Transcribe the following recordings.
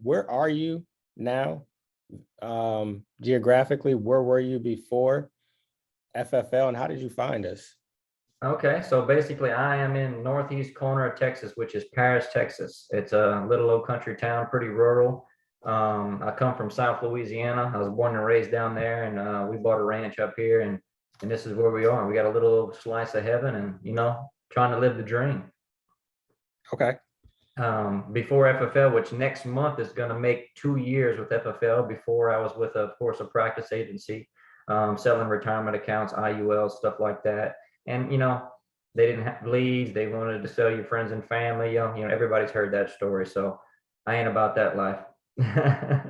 where are you now? Geographically, where were you before FFL, and how did you find us? Okay, so basically I am in northeast corner of Texas, which is Paris, Texas. It's a little old country town, pretty rural. I come from South Louisiana. I was born and raised down there, and we bought a ranch up here, and this is where we are. We got a little slice of heaven, and trying to live the dream. Okay. Before FFL, which next month is going to make 2 years with FFL. Before I was with, of course, a practice agency, selling retirement accounts, IULs, stuff like that. And they didn't have leads. They wanted to sell you friends and family. Everybody's heard that story. So I ain't about that life.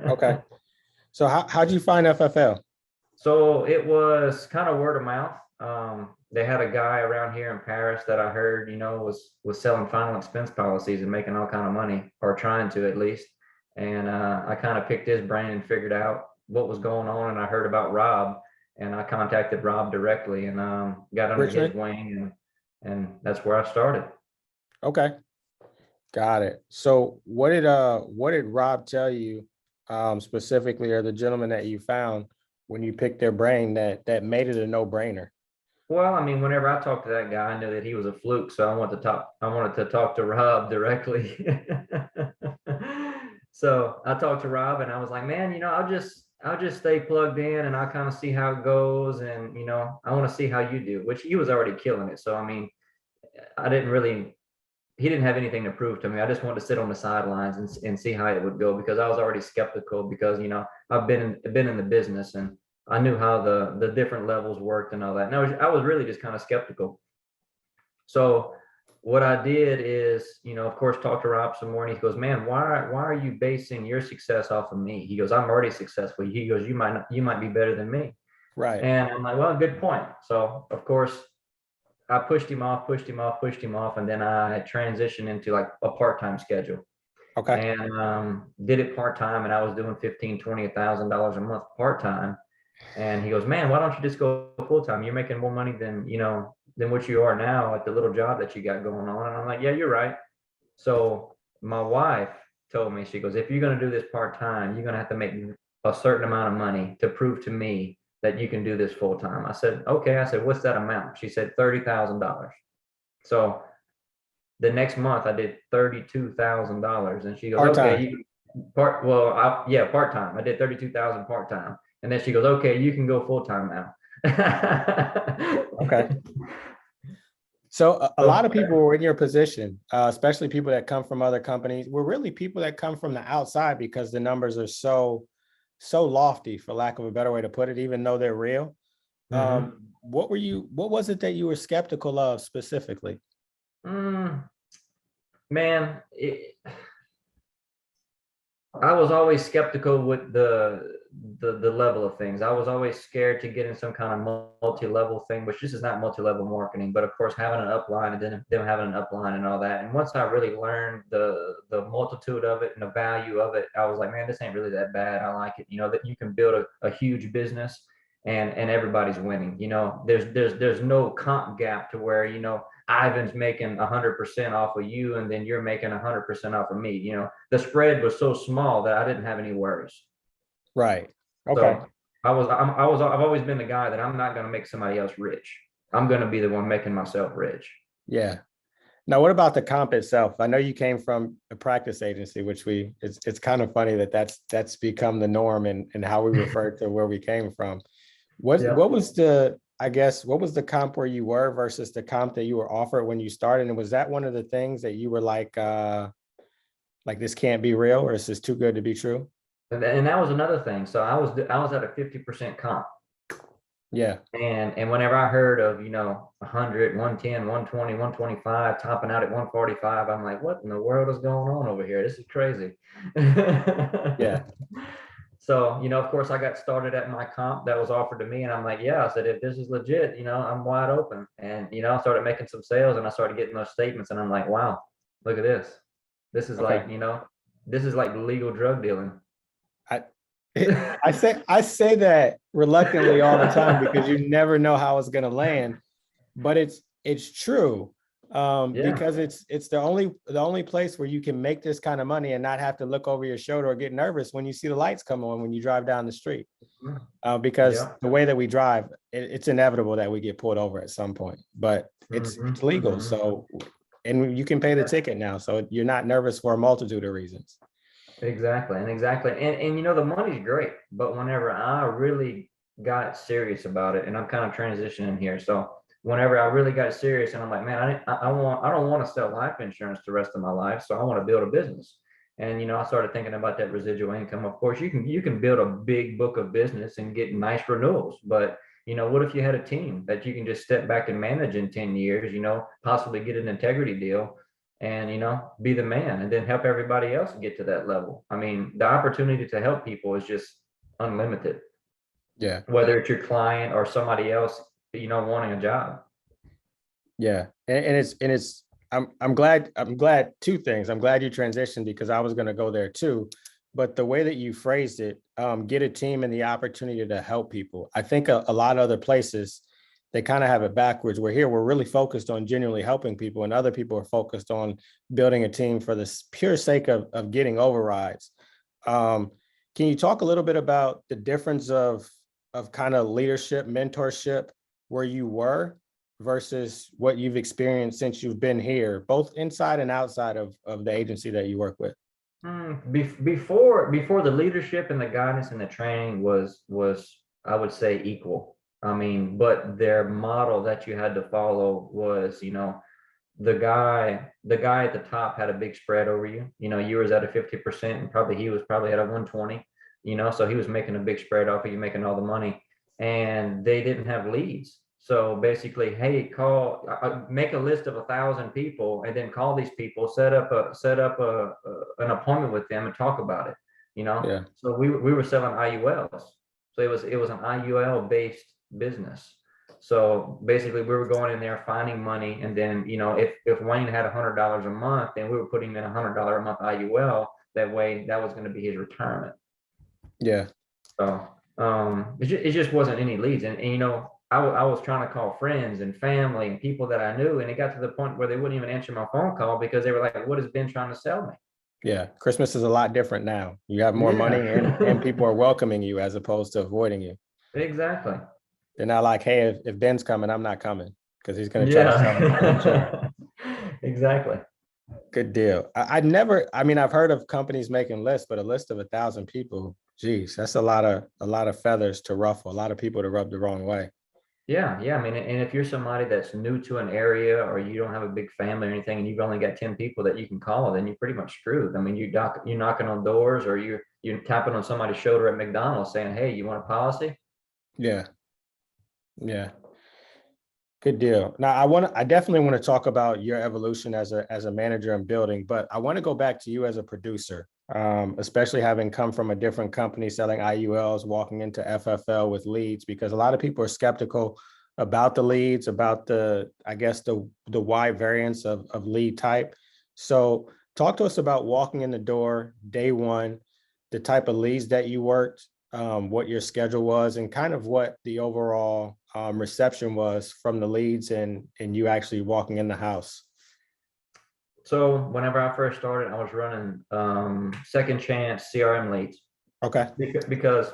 Okay. So how'd you find FFL? So it was kind of word of mouth. They had a guy around here in Paris that I heard, was selling final expense policies and making all kind of money, or trying to at least. And I kind of picked his brain and figured out what was going on. And I heard about Rob, and I contacted Rob directly and got under his wing, and that's where I started. Okay. Got it. So what did Rob tell you specifically, or the gentleman that you found, when you picked their brain that made it a no-brainer? Well, I mean, whenever I talked to that guy, I knew that he was a fluke. So I wanted to talk to Rob directly. So I talked to Rob, and I was like, man, I'll just stay plugged in, and I'll kind of see how it goes. And, I want to see how you do, which he was already killing it. So, I mean, he didn't have anything to prove to me. I just wanted to sit on the sidelines and see how it would go, because I was already skeptical, because, I've been in the business, and I knew how the different levels worked and all that. And I was really just kind of skeptical. So what I did is, of course, talk to Rob some more, and he goes, man, why are you basing your success off of me? He goes, I'm already successful. He goes, you might be better than me. Right. And I'm like, well, good point. So of course I pushed him off, and then I transitioned into like a part-time schedule. Okay. And did it part-time, and I was doing $15,000-$20,000 a month part-time. And he goes, man, why don't you just go full-time? You're making more money than what you are now at the little job that you got going on. And I'm like, yeah, you're right. So my wife told me, she goes, if you're going to do this part-time, you're going to have to make a certain amount of money to prove to me that you can do this full-time. I said, okay. I said, what's that amount? She said, $30,000. So the next month I did $32,000, and she goes, part-time. Okay, part-time. I did 32,000 part-time. And then she goes, okay, you can go full-time now. Okay. So a lot of people were in your position, especially people that come from other companies. We're really people that come from the outside, because the numbers are so lofty, for lack of a better way to put it, even though they're real. Mm-hmm. What was it that you were skeptical of specifically? Man, I was always skeptical with the level of things. I was always scared to get in some kind of multi-level thing, which this is not multi-level marketing, but of course having an upline and then them having an upline and all that. And once I really learned the multitude of it and the value of it, I was like, man, this ain't really that bad. I like it. That you can build a huge business and everybody's winning. There's no comp gap to where, Ivan's making 100% off of you, and then you're making 100% off of me. The spread was so small that I didn't have any worries. Right. Okay. So I've always been the guy that I'm not going to make somebody else rich. I'm going to be the one making myself rich. Yeah. Now, what about the comp itself? I know you came from a practice agency, which it's kind of funny that's become the norm and how we refer to where we came from. What was the comp where you were versus the comp that you were offered when you started? And was that one of the things that you were like this can't be real, or is this too good to be true? And that was another thing. So I was at a 50% comp. Yeah. And whenever I heard of, 100, 110, 120, 125, topping out at 145, I'm like, what in the world is going on over here? This is crazy. Yeah. So, of course I got started at my comp that was offered to me, and I'm like, yeah, I said, if this is legit, I'm wide open. And, I started making some sales, and I started getting those statements, and I'm like, wow, look at this. This is like, this is like legal drug dealing. I say that reluctantly all the time, because you never know how it's going to land, but it's true. Yeah. Because it's the only place where you can make this kind of money and not have to look over your shoulder or get nervous when you see the lights come on when you drive down the street. Because Yeah. the way that we drive, it's inevitable that we get pulled over at some point, but it's legal. So, and you can pay the ticket now, so you're not nervous for a multitude of reasons. Exactly. And the money's great, but whenever I really got serious about it, and I'm kind of transitioning here. So whenever I really got serious and I'm like, man, I don't want to sell life insurance the rest of my life. So I want to build a business. And I started thinking about that residual income. Of course, you can build a big book of business and get nice renewals, but what if you had a team that you can just step back and manage in 10 years, possibly get an integrity deal and be the man and then help everybody else get to that level. I mean, the opportunity to help people is just unlimited, Yeah. whether it's your client or somebody else, wanting a job. Yeah. And it's I'm glad two things. I'm glad you transitioned because I was going to go there too. But the way that you phrased it, get a team and the opportunity to help people. I think a lot of other places, they kind of have it backwards. We're really focused on genuinely helping people, and other people are focused on building a team for the pure sake of getting overrides. Um, can you talk a little bit about the difference of kind of leadership, mentorship, where you were versus what you've experienced since you've been here, both inside and outside of the agency that you work with? Before the leadership and the guidance and the training was I would say equal. I mean, but their model that you had to follow was, the guy at the top had a big spread over you. You was at a 50% and he was probably at a 120, so he was making a big spread off of you, making all the money. And they didn't have leads. So basically, hey, make a list of 1,000 people, and then call these people, set up an appointment with them, and talk about it. Yeah. So we were selling IULs. So it was an IUL based business. So basically, we were going in there finding money, and then if Wayne had $100 a month, then we were putting in $100 a month IUL. That way, that was going to be his retirement. Yeah. So it just wasn't any leads. And I was trying to call friends and family and people that I knew, and it got to the point where they wouldn't even answer my phone call because they were like, what has Ben trying to sell me? Yeah. Christmas is a lot different now. You have more money and people are welcoming you as opposed to avoiding you. Exactly. They're not like, hey, if Ben's coming, I'm not coming because he's going to try to sell me furniture. Exactly. Good deal. I've heard of companies making lists, but a list of 1,000 people, geez, that's a lot of feathers to ruffle, a lot of people to rub the wrong way. Yeah. I mean, and if you're somebody that's new to an area or you don't have a big family or anything, and you've only got 10 people that you can call, then you're pretty much screwed. I mean, you're knocking on doors, or you're tapping on somebody's shoulder at McDonald's saying, hey, you want a policy? Yeah. Yeah. Good deal. Now, I definitely want to talk about your evolution as a manager in building, but I want to go back to you as a producer, especially having come from a different company selling IULs, walking into FFL with leads, because a lot of people are skeptical about the leads, about I guess the wide variance of lead type. So talk to us about walking in the door day one, the type of leads that you worked, what your schedule was, and kind of what the overall reception was from the leads and you actually walking in the house. So whenever I first started, I was running second chance CRM leads. Okay. Because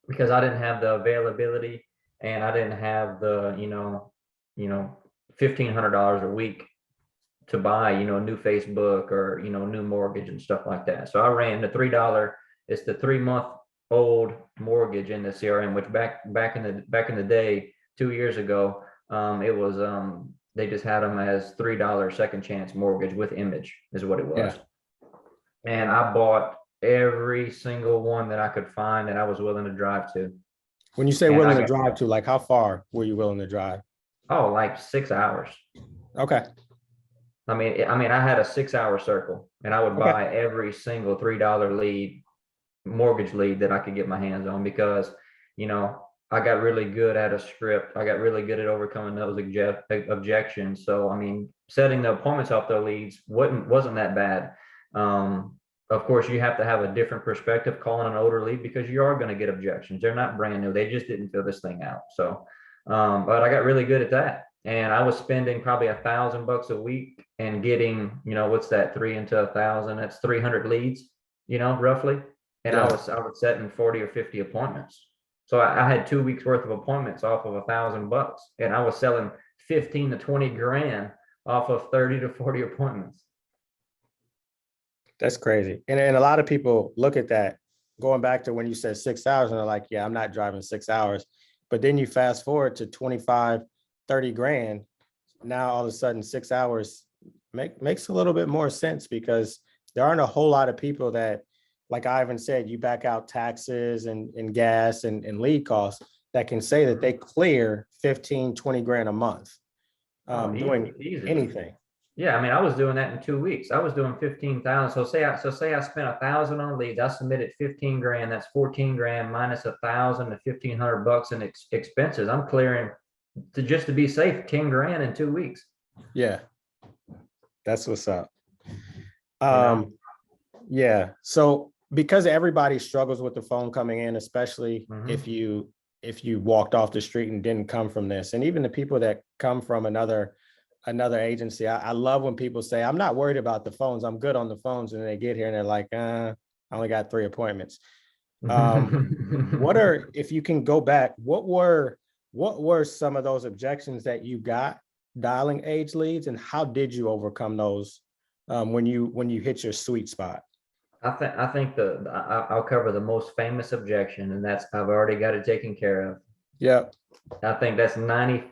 I didn't have the availability, and I didn't have the $1,500 a week to buy new Facebook or new mortgage and stuff like that. So I ran the $3. It's the 3-month old mortgage in the CRM, which back in the day, 2 years ago, it was they just had them as $3 second chance mortgage with image is what it was. Yeah. And I bought every single one that I could find that I was willing to drive to. When you say willing to drive to, like how far were you willing to drive? Oh, like 6 hours. Okay. I mean, I had a 6-hour circle, and I would buy every single $3 mortgage lead that I could get my hands on, because I got really good at a script. I got really good at overcoming those objections. So I mean, setting the appointments off the leads wasn't that bad. Of course, you have to have a different perspective calling an older lead, because you are going to get objections. They're not brand new. They just didn't fill this thing out. So but I got really good at that. and I was spending probably $1,000 a week and getting, what's that, 3 into 1,000? That's 300 leads, roughly. And Yeah, I was setting 40 or 50 appointments. So I had 2 weeks worth of appointments off of $1,000, and I was selling 15 to 20 grand off of 30 to 40 appointments. that's crazy. And a lot of people look at that, going back to when you said 6 hours, and they're like, yeah, I'm not driving 6 hours. But then you fast forward to 25, 30 grand. Now all of a sudden 6 hours makes a little bit more sense, because there aren't a whole lot of people that, like Ivan said, you back out taxes and gas and lead costs, that can say that they clear 15, 20 grand a month doing Easily. anything. Yeah, I mean, I was doing that in 2 weeks. I was doing 15,000. So say I spent 1,000 on leads. I submitted 15 grand. That's 14 grand minus 1,000 to 1,500 bucks in expenses. I'm clearing to be safe 10 grand in 2 weeks. Yeah, that's what's up. You know? Yeah. So because everybody struggles with the phone coming in, especially Mhm. if you walked off the street and didn't come from this, and even the people that come from another agency, I love when people say, I'm not worried about the phones, I'm good on the phones, and they get here and they're like, I only got 3 appointments. If you can go back, what were some of those objections that you got dialing age leads, and how did you overcome those when you hit your sweet spot? I think I'll cover the most famous objection, and that's I've already got it taken care of. Yeah. I think that's 98%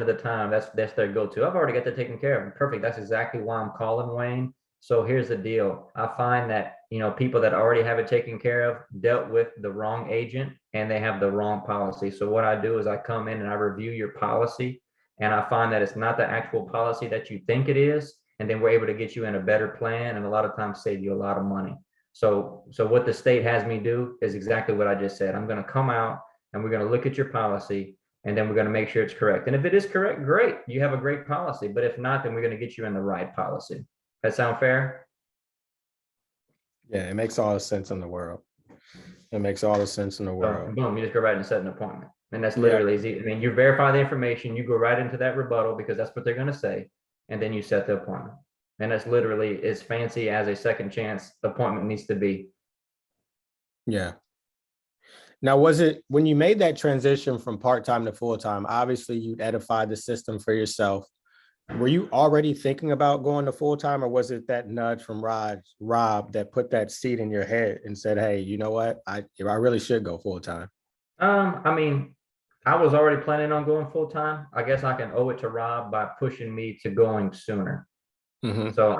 of the time that's their go-to. I've already got that taken care of. Perfect. That's exactly why I'm calling, Wayne. So here's the deal. I find that, people that already have it taken care of dealt with the wrong agent, and they have the wrong policy. So what I do is I come in and I review your policy, and I find that it's not the actual policy that you think it is. And then we're able to get you in a better plan, and a lot of times save you a lot of money. So what the state has me do is exactly what I just said. I'm going to come out and we're going to look at your policy, and then we're going to make sure it's correct. And if it is correct, great. You have a great policy. But if not, then we're going to get you in the right policy. That sound fair? Yeah, it makes all the sense in the world. It makes all the sense in the So world. boom, you just go right and set an appointment. And that's Yeah. literally easy. I mean, you verify the information, you go right into that rebuttal because that's what they're going to say, and then you set the appointment. And that's literally as fancy as a second chance appointment needs to be. Yeah. Now, was it when you made that transition from part-time to full-time, obviously you edified the system for yourself. Were you already thinking about going to full-time, or was it that nudge from Rob that put that seed in your head and said, hey, you know what? I really should go full-time. I mean, I was already planning on going full time. I guess I can owe it to Rob by pushing me to going sooner. Mm-hmm. So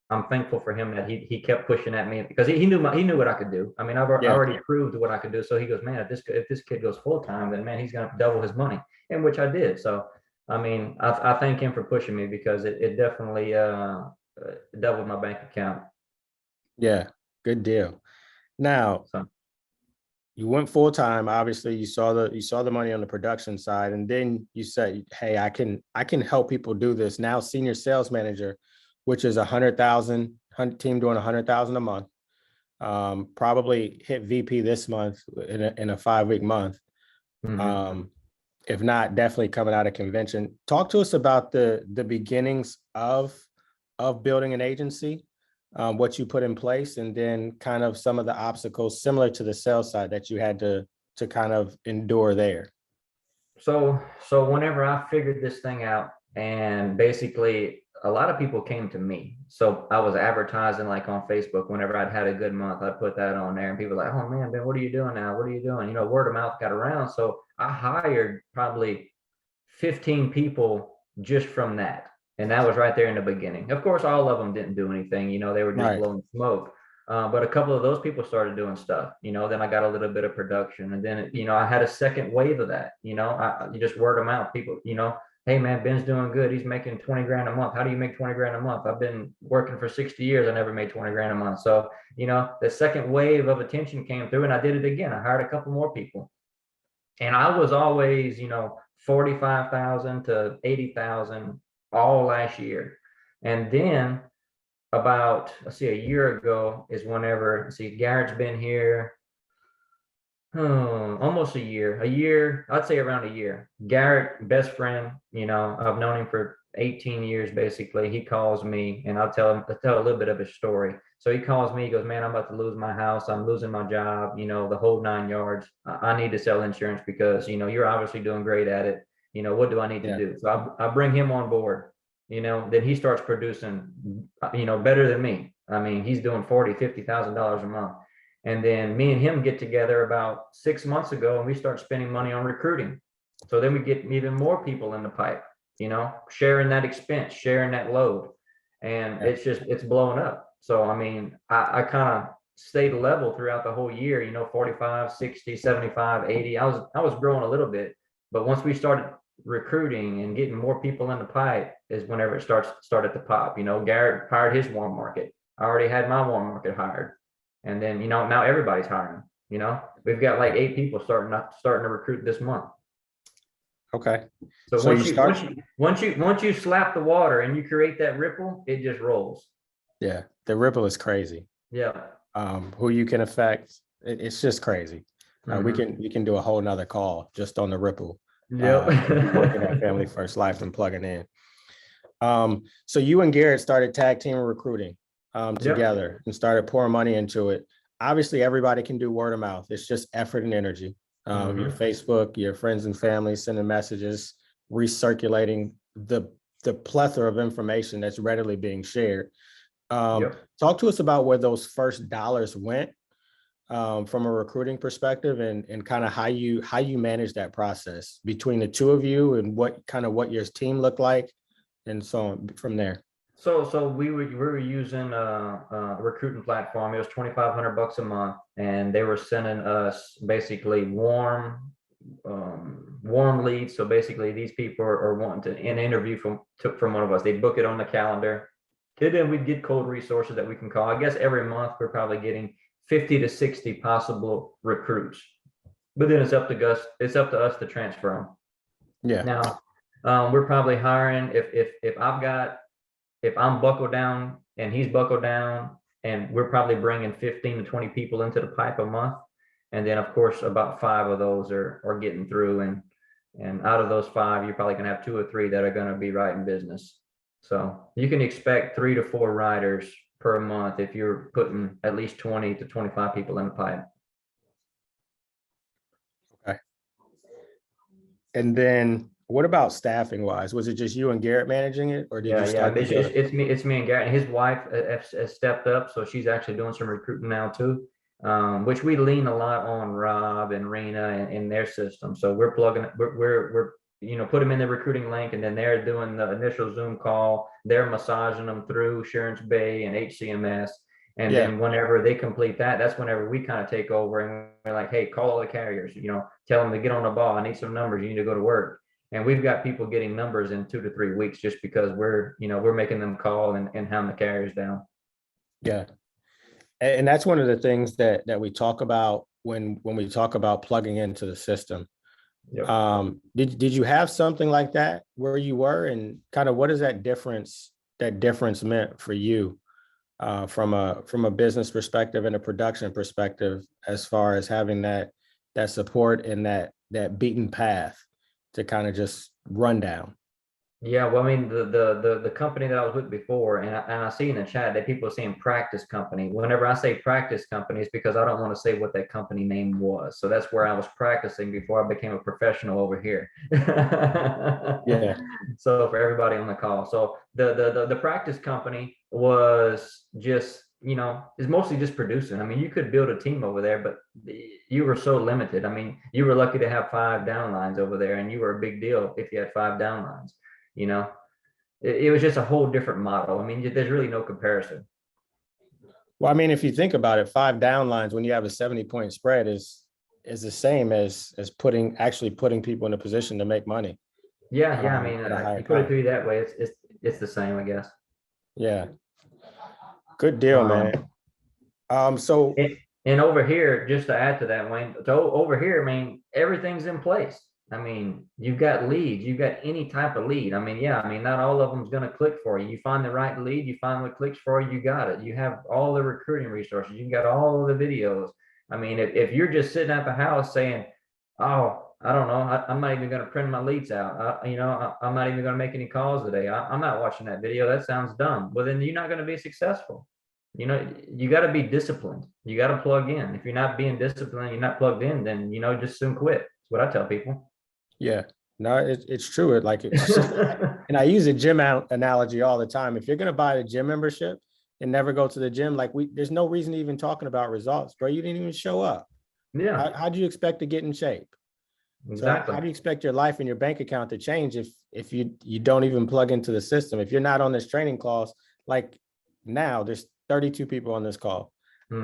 I'm thankful for him that he kept pushing at me because he knew what I could do. I mean, I Yeah. already proved what I could do. So he goes, man, if this kid goes full time, then man, he's gonna double his money, and which I did. So I mean, I thank him for pushing me because it definitely doubled my bank account. Yeah. Good deal. Now, So you went full-time. Obviously, you saw the money on the production side, and then you said, hey, I can help people do this. Now, senior sales manager, which is 100,000 team doing 100,000 a month. Probably hit VP this month in a 5-week month. If not, definitely coming out of convention. Talk to us about the beginnings of building an agency, what you put in place, and then kind of some of the obstacles similar to the sales side that you had to kind of endure there. So whenever I figured this thing out, and basically a lot of people came to me. So I was advertising like on Facebook. Whenever I'd had a good month, I'd put that on there, and people were like, oh man, Ben, what are you doing now? What are you doing? Word of mouth got around. So I hired probably 15 people just from that. And that was right there in the beginning. Of course, all of them didn't do anything, they were just Right. blowing smoke. But a couple of those people started doing stuff, then I got a little bit of production, and then, I had a second wave of that, you just word of mouth people, hey man, Ben's doing good. He's making 20 grand a month. How do you make 20 grand a month? I've been working for 60 years. I never made 20 grand a month. So, the second wave of attention came through, and I did it again. I hired a couple more people, and I was always, 45,000 to 80,000 all last year. And then about, let's see, a year ago is whenever, Garrett's been here Almost a year, I'd say around a year. Garrett, best friend, you know, I've known him for 18 years basically. He calls me and I tell a little bit of his story. So he calls me, he goes, man, I'm about to lose my house. I'm losing my job, you know, the whole 9 yards. I need to sell insurance because, you know, you're obviously doing great at it. You know, what do I need to Yeah. do? So I bring him on board, you know, then he starts producing, you know, better than me. I mean, he's doing 40, $50,000 a month. And then me and him get together about 6 months ago and we start spending money on recruiting. So then we get even more people in the pipe, you know, sharing that expense, sharing that load. And Yeah. it's blowing up. So, I mean, I kind of stayed level throughout the whole year, you know, 45, 60, 75, 80. I was growing a little bit, but once we started recruiting and getting more people in the pipe is whenever it started to pop. You know, Garrett hired his warm market. I already had my warm market hired. And then, you know, now everybody's hiring, you know, we've got like 8 people starting to recruit this month. Okay. So So you start, once you slap the water and you create that ripple, it just rolls. yeah, the ripple is crazy. Yeah. Who you can affect, it's just crazy. We can do a whole nother call just on the ripple. Yep. Working at Family First Life and plugging in. So you and Garrett started tag team recruiting Yep. together and started pouring money into it. Obviously, everybody can do word of mouth. It's just effort and energy. Your Facebook, your friends and family sending messages, recirculating the plethora of information that's readily being shared. Yep. Talk to us about where those first dollars went from a recruiting perspective and kind of how you manage that process between the two of you and what your team looked like and so on from there. So we were using a recruiting platform. It was $2,500 a month, and they were sending us basically warm leads. So basically, these people are wanting to an interview from one of us. They book it on the calendar, and then we'd get cold resources that we can call. I guess every month we're probably getting 50 to 60 possible recruits, but then it's up to us. It's up to us to transfer them. Yeah. Now, we're probably hiring if I'm buckled down and he's buckled down, and we're probably bringing 15 to 20 people into the pipe a month. And then of course, about 5 of those are getting through. And out of those 5, you're probably gonna have 2 or 3 that are gonna be writing business. So you can expect 3 to 4 writers per month if you're putting at least 20 to 25 people in the pipe. Okay. And then what about staffing wise? Was it just you and Garrett managing it, or did you start together? It's me and Garrett. And his wife has stepped up, so she's actually doing some recruiting now too, which we lean a lot on Rob and Rena and their system. So we're plugging, we're you know, put them in the recruiting link, and then they're doing the initial Zoom call. They're massaging them through Assurance Bay and HCMS. And Yeah. then whenever they complete that, that's whenever we kind of take over and we're like, hey, call all the carriers, you know, tell them to get on the ball. I need some numbers. You need to go to work. And we've got people getting numbers in 2 to 3 weeks just because we're making them call and hound the carriers down. Yeah. And that's one of the things that we talk about when we talk about plugging into the system. Yep. Did you have something like that where you were, and kind of what is that difference meant for you from a business perspective and a production perspective, as far as having that support and that beaten path to kind of just run down? Yeah, well, I mean, the company that I was with before, and I see in the chat that people are saying practice company. Whenever I say practice company, it's because I don't want to say what that company name was. So that's where I was practicing before I became a professional over here. Yeah. So for everybody on the call, so the practice company was just, you know, is mostly just producing. I mean, you could build a team over there, but you were so limited. I mean, you were lucky to have 5 downlines over there, and you were a big deal if you had 5 downlines. You know, it was just a whole different model. I mean, there's really no comparison. Well, I mean, if you think about it, 5 downlines when you have a 70-point spread is the same as putting people in a position to make money. Yeah, I mean, at a higher you put it time. through that way, it's the same, I guess. Yeah. Good deal, man. So and over here, just to add to that, Wayne, so over here, I mean, everything's in place. I mean, you've got leads, you've got any type of lead. I mean, yeah, I mean, not all of them's going to click for you. You find the right lead, you find what clicks for you, you got it. You have all the recruiting resources, you got all of the videos. I mean, if you're just sitting at the house saying, oh, I don't know, I'm not even going to print my leads out. I'm not even going to make any calls today. I'm not watching that video. That sounds dumb. Well, then you're not going to be successful. You got to be disciplined. You got to plug in. If you're not being disciplined, you're not plugged in, then, just soon quit. That's what I tell people. Yeah, no, it's true. And I use a gym analogy all the time. If you're going to buy a gym membership and never go to the gym, there's no reason to even talking about results, bro. You didn't even show up. Yeah, How do you expect to get in shape? exactly. So how do you expect your life and your bank account to change if you don't even plug into the system? If you're not on this training class, like now, there's 32 people on this call.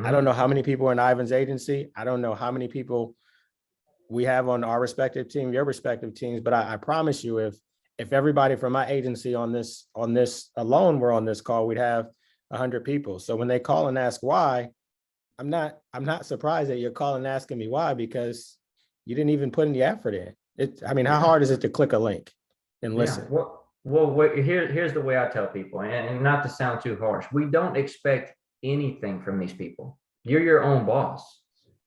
I don't know how many people are in Ivan's agency. I don't know how many people we have on our respective team, your respective teams, but I promise you, if everybody from my agency on this alone were on this call, we'd have 100 people. So when they call and ask why, I'm not surprised that you're calling and asking me why, because you didn't even put any effort in. I mean, how hard is it to click a link and listen? Yeah. Well, here's the way I tell people, and not to sound too harsh, we don't expect anything from these people. You're your own boss.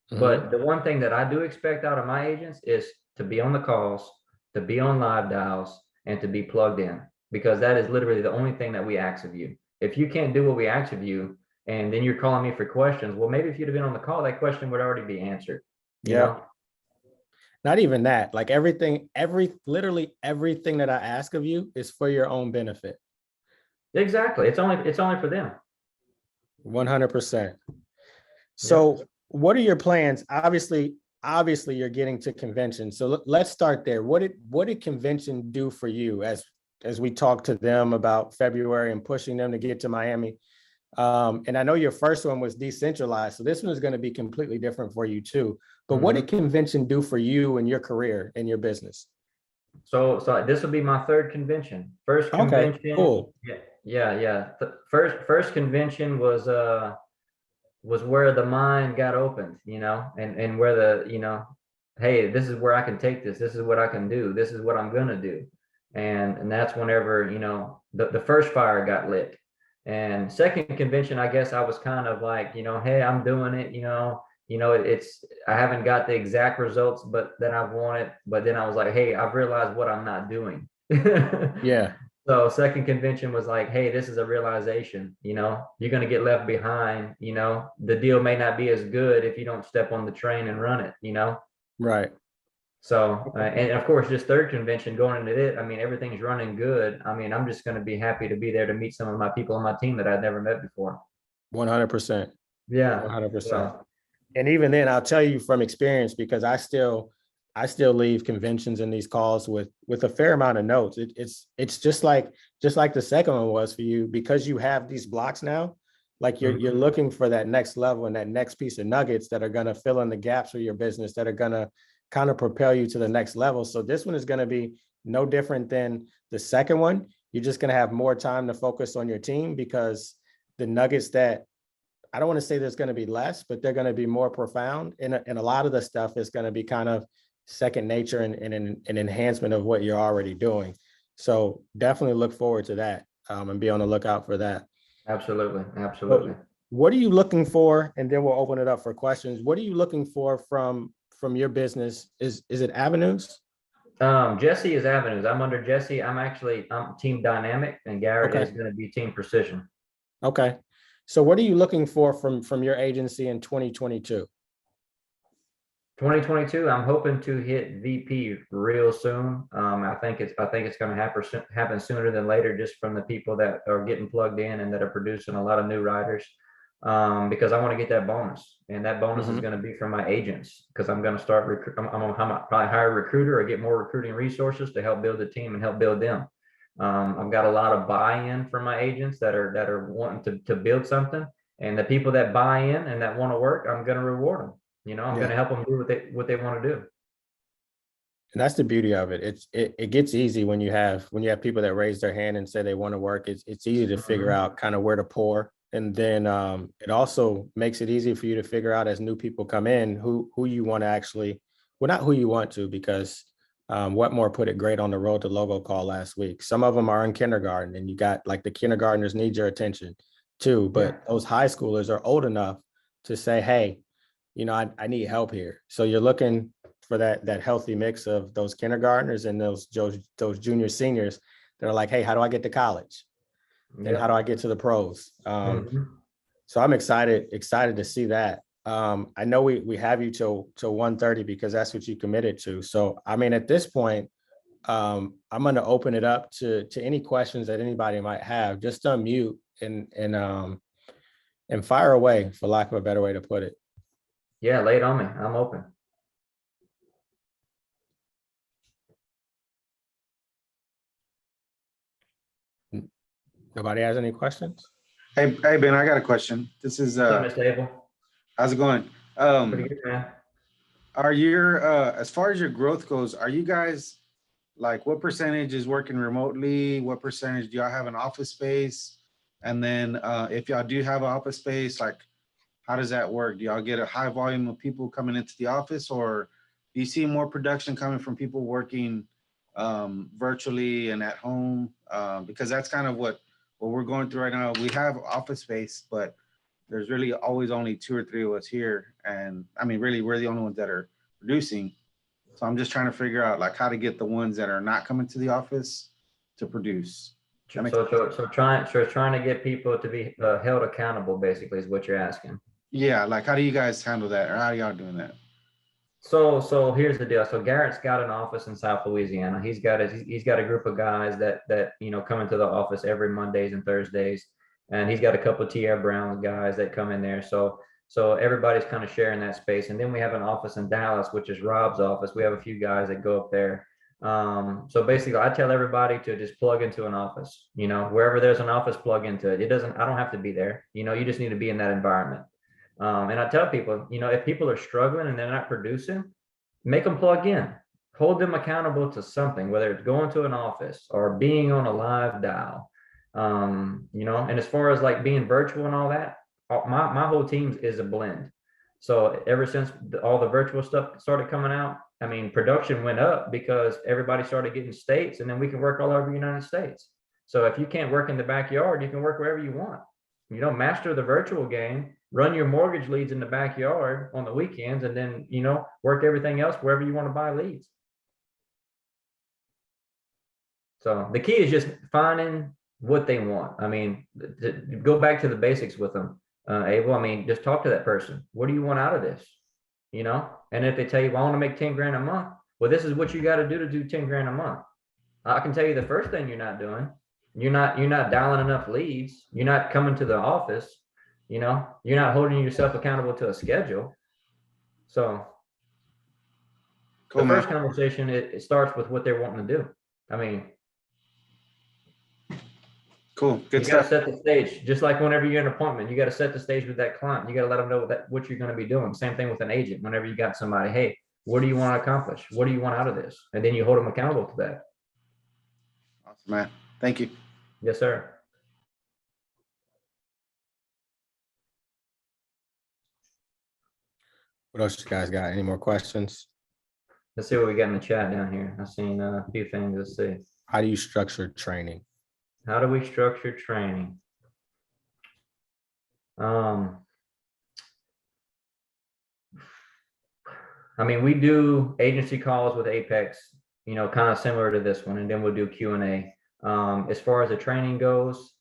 But the one thing that I do expect out of my agents is to be on the calls, to be on live dials, and to be plugged in, because that is literally the only thing that we ask of you. If you can't do what we ask of you, and then you're calling me for questions, well, maybe if you'd have been on the call, that question would already be answered. You know? Not even that. Like literally everything that I ask of you is for your own benefit. Exactly. It's only for them. 100%. So what are your plans? Obviously you're getting to convention. So let's start there. What did convention do for you as we talked to them about February and pushing them to get to Miami? And I know your first one was decentralized, so this one is going to be completely different for you too. But what did convention do for you and your career and your business? So this will be my third convention. First convention. Okay, cool. Yeah. First convention was where the mind got opened, and where hey, this is where I can take this. This is what I can do. This is what I'm gonna do. And that's whenever, the first fire got lit. And second convention, I guess I was kind of like, hey, I'm doing it, I haven't got the exact results that I've wanted, but then I was like, hey, I've realized what I'm not doing. Yeah. So second convention was like, hey, this is a realization, you're going to get left behind, the deal may not be as good if you don't step on the train and run it, Right. So, and of course, this third convention going into it, I mean, everything's running good. I mean, I'm just going to be happy to be there to meet some of my people on my team that I'd never met before. 100%. Yeah. 100%. And even then, I'll tell you from experience, because I still leave conventions and these calls with a fair amount of notes. It's just like the second one was for you, because you have these blocks now. Like you're looking for that next level and that next piece of nuggets that are going to fill in the gaps for your business, that are going to kind of propel you to the next level. So this one is going to be no different than the second one. You're just going to have more time to focus on your team, because the nuggets that, I don't want to say there's going to be less, but they're going to be more profound. And a lot of the stuff is going to be kind of second nature and an enhancement of what you're already doing. So definitely look forward to that, and be on the lookout for that. Absolutely. What are you looking for? And then we'll open it up for questions. What are you looking for from your business? Is it Avenues? Jesse is Avenues. I'm under Jesse. I'm Team Dynamic, and Garrett is going to be Team Precision. Okay. So what are you looking for from your agency in 2022? 2022, I'm hoping to hit VP real soon. I think it's going to happen sooner than later, just from the people that are getting plugged in and that are producing a lot of new writers. Because I want to get that bonus, and that bonus is going to be from my agents, because I'm going to start I'm going to probably hire a recruiter or get more recruiting resources to help build the team and help build them. I've got a lot of buy-in from my agents that are wanting to build something, and the people that buy in and that want to work, I'm going to reward them. I'm going to help them do what they want to do. And that's the beauty of it. It gets easy when you have people that raise their hand and say they want to work. It's easy to figure out kind of where to pour. And then it also makes it easy for you to figure out, as new people come in, who you want to actually, well, not who you want to, because Wetmore put it great on the Road to Logo call last week. Some of them are in kindergarten, and you got like the kindergartners need your attention too. But those high schoolers are old enough to say, hey, I need help here. So you're looking for that healthy mix of those kindergartners and those junior seniors that are like, hey, how do I get to college? And how do I get to the pros? So I'm excited to see that. I know we have you till 1:30 because that's what you committed to. So I mean, at this point, I'm going to open it up to any questions that anybody might have. Just unmute and fire away, for lack of a better way to put it. Yeah, lay it on me. I'm open. Nobody has any questions? Hey Ben, I got a question. This is Mr. Abel. how's it going? Pretty good, man. Are your as far as your growth goes, are you guys like what percentage is working remotely? What percentage do y'all have an office space? And then if y'all do have an office space, like how does that work? Do y'all get a high volume of people coming into the office, or do you see more production coming from people working virtually and at home? Because that's kind of what we're going through right now. We have office space, but there's really always only 2 or 3 of us here. And I mean, really, we're the only ones that are producing. So I'm just trying to figure out like how to get the ones that are not coming to the office to produce. So trying to get people to be held accountable, basically, is what you're asking. Yeah, like how do you guys handle that, or how are y'all doing that? So here's the deal. So Garrett's got an office in South Louisiana. He's got a group of guys that come into the office every Mondays and Thursdays, and he's got a couple of T.R. Brown guys that come in there. So everybody's kind of sharing that space. And then we have an office in Dallas, which is Rob's office. We have a few guys that go up there. So basically, I tell everybody to just plug into an office. Wherever there's an office, plug into it. I don't have to be there. You just need to be in that environment. And I tell people, if people are struggling and they're not producing, make them plug in, hold them accountable to something, whether it's going to an office or being on a live dial. And as far as like being virtual and all that, my whole team is a blend. So ever since all the virtual stuff started coming out, I mean, production went up because everybody started getting states, and then we can work all over the United States. So if you can't work in the backyard, you can work wherever you want. Master the virtual game, run your mortgage leads in the backyard on the weekends, and then, work everything else wherever you want to buy leads. So the key is just finding what they want. I mean, go back to the basics with them, Abel. I mean, just talk to that person. What do you want out of this? And if they tell you, well, I want to make 10 grand a month. Well, this is what you got to do 10 grand a month. I can tell you the first thing you're not doing. You're not dialing enough leads. You're not coming to the office. You're not holding yourself accountable to a schedule. So cool, the first conversation, it starts with what they're wanting to do. I mean, cool, good stuff. stuff. You got to set the stage, just like whenever you're in an appointment, you got to set the stage with that client. You got to let them know what you're going to be doing. Same thing with an agent. Whenever you got somebody, hey, what do you want to accomplish? What do you want out of this? And then you hold them accountable to that. Awesome, man. Thank you. Yes, sir. What else you guys got? Any more questions? Let's see what we got in the chat down here. I've seen a few things. Let's see. How do you structure training? How do we structure training? I mean, we do agency calls with Apex, kind of similar to this one, and then we'll do Q&A. As far as the training goes,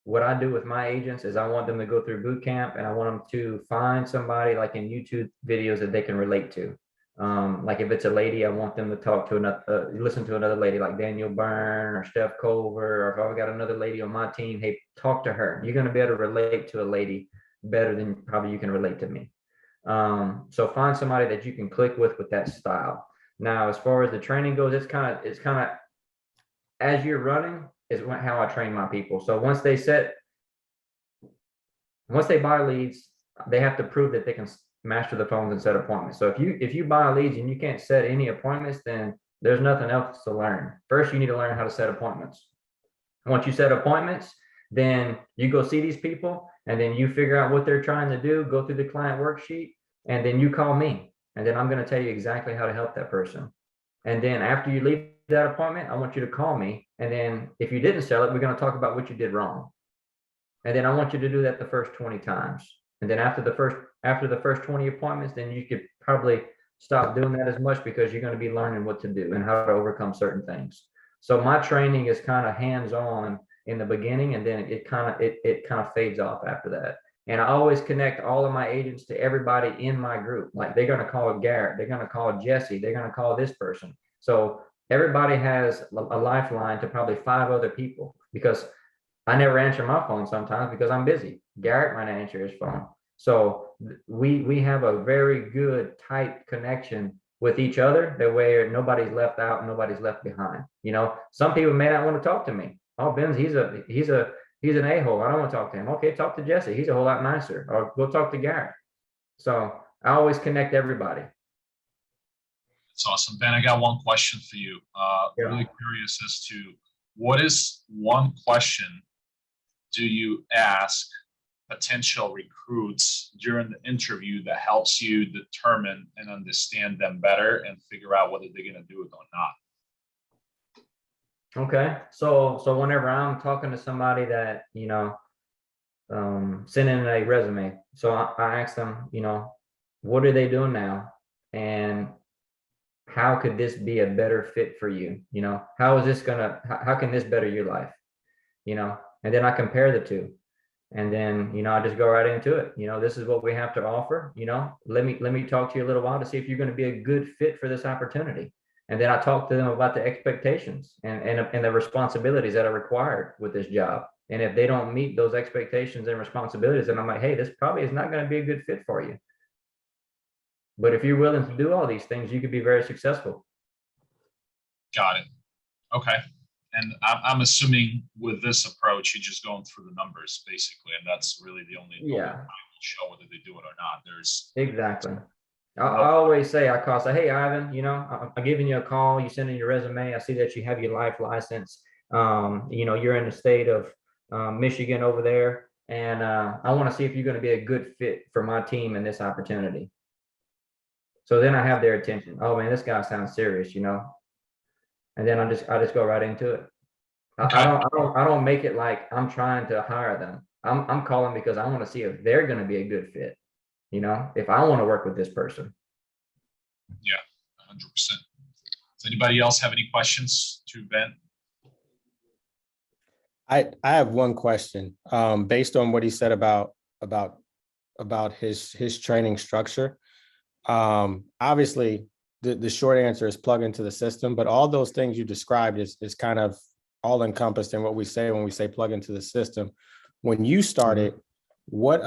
what I do with my agents is I want them to go through boot camp, and I want them to find somebody like in YouTube videos that they can relate to. Like if it's a lady, I want them to talk to another, listen to another lady like Daniel Byrne or Steph Culver, or if I've got another lady on my team, hey, talk to her. You're going to be able to relate to a lady better than probably you can relate to me. So find somebody that you can click with that style. Now, as far as the training goes, it's kind of as you're running is how I train my people. So once they buy leads, they have to prove that they can master the phones and set appointments. So if you buy leads and you can't set any appointments, then there's nothing else to learn. First, you need to learn how to set appointments. Once you set appointments, then you go see these people, and then you figure out what they're trying to do, go through the client worksheet, and then you call me, and then I'm going to tell you exactly how to help that person. And then after you leave that appointment, I want you to call me. And then if you didn't sell it, we're going to talk about what you did wrong. And then I want you to do that the first 20 times. And then after the first 20 appointments, then you could probably stop doing that as much, because you're going to be learning what to do and how to overcome certain things. So my training is kind of hands-on in the beginning, and then it kind of fades off after that. And I always connect all of my agents to everybody in my group. Like, they're going to call Garrett, they're going to call Jesse, they're going to call this person. So everybody has a lifeline to probably 5 other people, because I never answer my phone sometimes because I'm busy. Garrett might answer his phone. So we have a very good, tight connection with each other, that way nobody's left out and nobody's left behind. You know, some people may not want to talk to me. Oh, Ben's, he's an a-hole, I don't want to talk to him. Okay, talk to Jesse, he's a whole lot nicer. Or go talk to Garrett. So I always connect everybody. That's awesome. Ben, I got one question for you. Yeah. Really curious as to, what is one question do you ask potential recruits during the interview that helps you determine and understand them better and figure out whether they're going to do it or not? Okay, so whenever I'm talking to somebody that, you know, send in a resume, so I ask them, you know, what are they doing now, and how could this be a better fit for you? You know, how can this better your life? You know, and then I compare the two, and then, you know, I just go right into it. You know, this is what we have to offer. You know, let me talk to you a little while to see if you're going to be a good fit for this opportunity. And then I talk to them about the expectations and the responsibilities that are required with this job. And if they don't meet those expectations and responsibilities, then I'm like, hey, this probably is not going to be a good fit for you. But if you're willing to do all these things, you could be very successful. Got it. Okay. And I'm assuming with this approach, you're just going through the numbers basically, and that's really the only way to show whether they do it or not. There's exactly. I always say, say, hey, Ivan, you know, I'm giving you a call. You send in your resume. I see that you have your life license. You know, you're in the state of Michigan over there, and I want to see if you're going to be a good fit for my team in this opportunity. So then I have their attention. Oh man, this guy sounds serious, you know. And then I just go right into it. Okay. I don't make it like I'm trying to hire them. I'm calling because I want to see if they're going to be a good fit. You know, if I want to work with this person. Yeah, 100%. Does anybody else have any questions to Ben? I have one question, based on what he said about his training structure. Obviously the short answer is plug into the system, but all those things you described is kind of all encompassed in what we say when we say plug into the system. When you started, what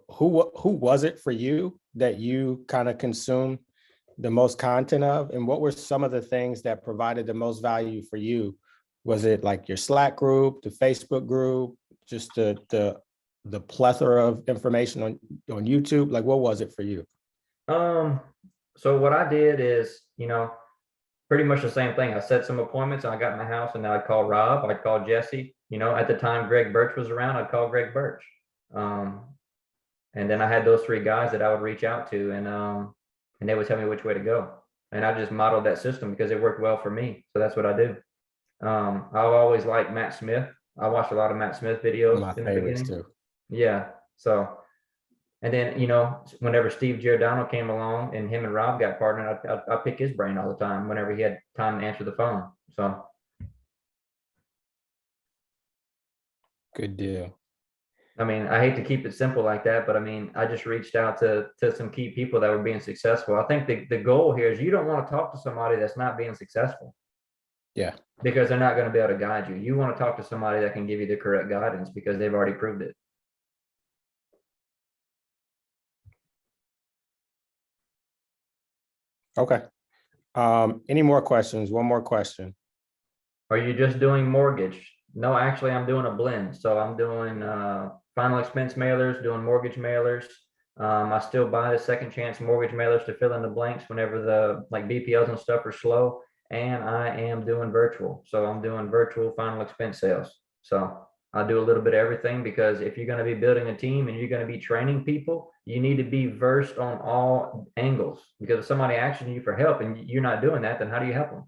who was it for you that you kind of consumed the most content of, and what were some of the things that provided the most value for you? Was it like your Slack group, the Facebook group, just the plethora of information on YouTube? Like, what was it for you? So what I did is, you know, pretty much the same thing. I set some appointments, and I got in my house, and then I'd call Rob, I'd call Jesse. You know, at the time Greg Birch was around, I'd call Greg Birch. And then I had those 3 guys that I would reach out to, and they would tell me which way to go. And I just modeled that system because it worked well for me. So that's what I do. I've always liked Matt Smith. I watched a lot of Matt Smith videos. My in the favorites beginning. too. Yeah. So, and then, you know, whenever Steve Giordano came along and him and Rob got partnered, I pick his brain all the time whenever he had time to answer the phone. So. Good deal. I mean, I hate to keep it simple like that, but I mean, I just reached out to some key people that were being successful. I think the goal here is you don't want to talk to somebody that's not being successful. Yeah. Because they're not going to be able to guide you. You want to talk to somebody that can give you the correct guidance because they've already proved it. Okay. Any more questions? One more question. Are you just doing mortgage? No, actually, I'm doing a blend. So I'm doing final expense mailers, doing mortgage mailers. I still buy the second chance mortgage mailers to fill in the blanks whenever the BPLs and stuff are slow. And I am doing virtual. So I'm doing virtual final expense sales. So I do a little bit of everything, because if you're going to be building a team and you're going to be training people, you need to be versed on all angles, because if somebody asks you for help and you're not doing that, then how do you help them?